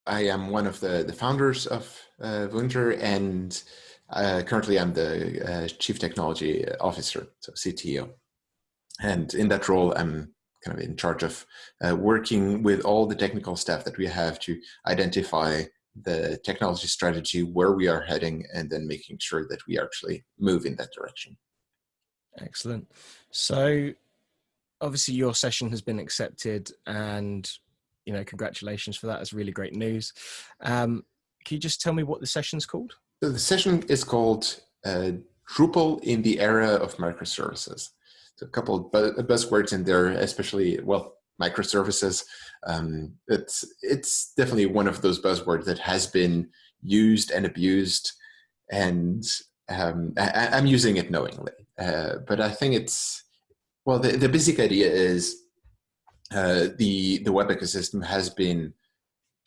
I am one of the founders of Wunder, and currently I'm the Chief Technology Officer, so CTO. And in that role, I'm kind of in charge of working with all the technical staff that we have to identify the technology strategy, where we are heading, and then making sure that we actually move in that direction. Excellent. So obviously your session has been accepted, and congratulations for that. It's really great news. Can you just tell me what the session's called? So the session is called Drupal in the Era of Microservices. So a couple of buzzwords in there, especially, well, microservices. It's definitely one of those buzzwords that has been used and abused, and I'm using it knowingly. But I think it's, well, the basic idea is the web ecosystem has been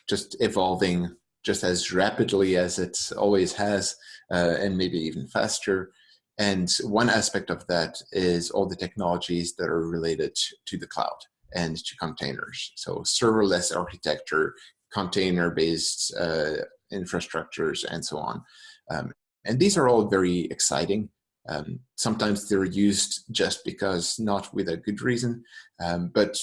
just evolving just as rapidly as it always has, and maybe even faster. And one aspect of that is all the technologies that are related to the cloud and to containers. So serverless architecture, container-based infrastructures, and so on. And these are all very exciting. Sometimes they're used just because, not with a good reason, but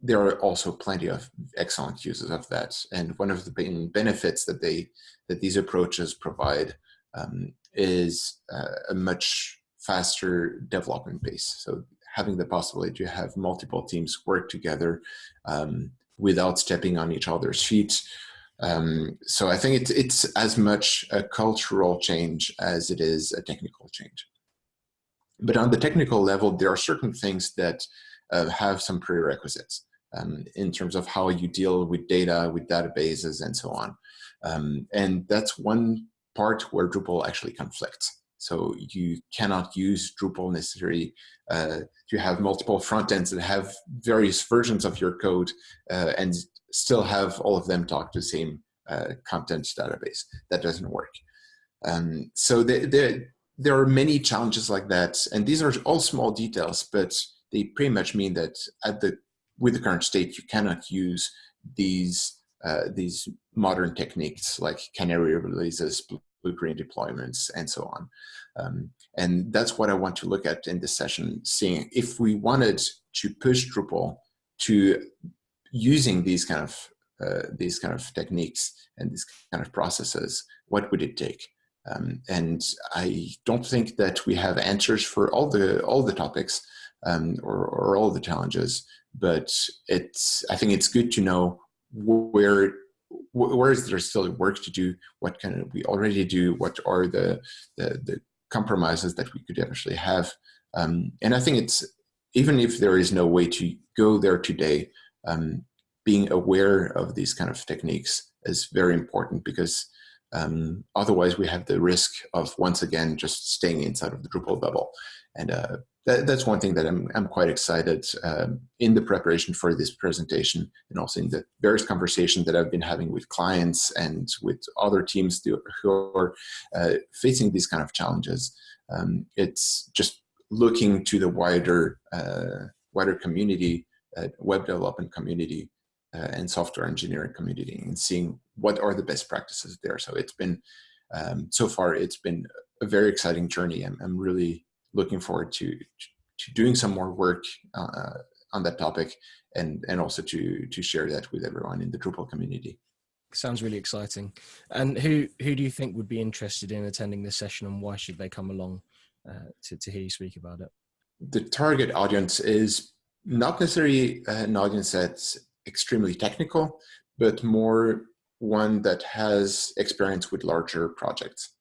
there are also plenty of excellent uses of that. And one of the main benefits that these approaches provide is a much faster development pace. So having the possibility to have multiple teams work together without stepping on each other's feet. So I think it's as much a cultural change as it is a technical change. But on the technical level, there are certain things that have some prerequisites in terms of how you deal with data, with databases, and so on. And that's one part where Drupal actually conflicts. So you cannot use Drupal necessarily to have multiple front ends that have various versions of your code and still have all of them talk to the same content database. That doesn't work. So there are many challenges like that, and these are all small details, but they pretty much mean that with the current state, you cannot use these modern techniques like canary releases, blue-green deployments, and so on. And that's what I want to look at in this session, seeing if we wanted to push Drupal to using these kind of techniques and these kind of processes, what would it take? And I don't think that we have answers for all the topics or all the challenges, but I think it's good to know where is there still work to do, what can we already do, what are the compromises that we could actually have. And I think it's, even if there is no way to go there today, being aware of these kind of techniques is very important, because otherwise we have the risk of, once again, just staying inside of the Drupal bubble. And that's one thing that I'm quite excited in the preparation for this presentation, and also in the various conversations that I've been having with clients and with other teams who are facing these kind of challenges. It's just looking to the wider community, web development community, and software engineering community, and seeing what are the best practices there. So it's been, so far, it's been a very exciting journey. I'm really looking forward to doing some more work on that topic, and also to share that with everyone in the Drupal community. Sounds really exciting. And who do you think would be interested in attending this session, and why should they come along to hear you speak about it? The target audience is not necessarily an audience that's extremely technical, but more one that has experience with larger projects.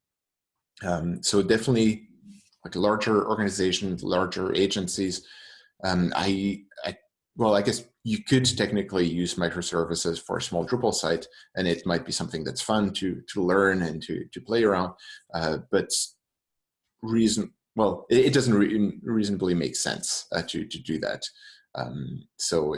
So definitely like larger organizations, larger agencies. I guess you could technically use microservices for a small Drupal site, and it might be something that's fun to learn and to play around. But it doesn't reasonably make sense to do that. So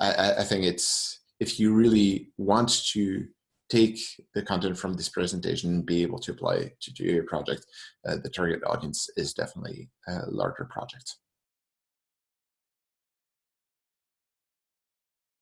I think it's, if you really want to take the content from this presentation and be able to apply it to do your project, the target audience is definitely larger projects.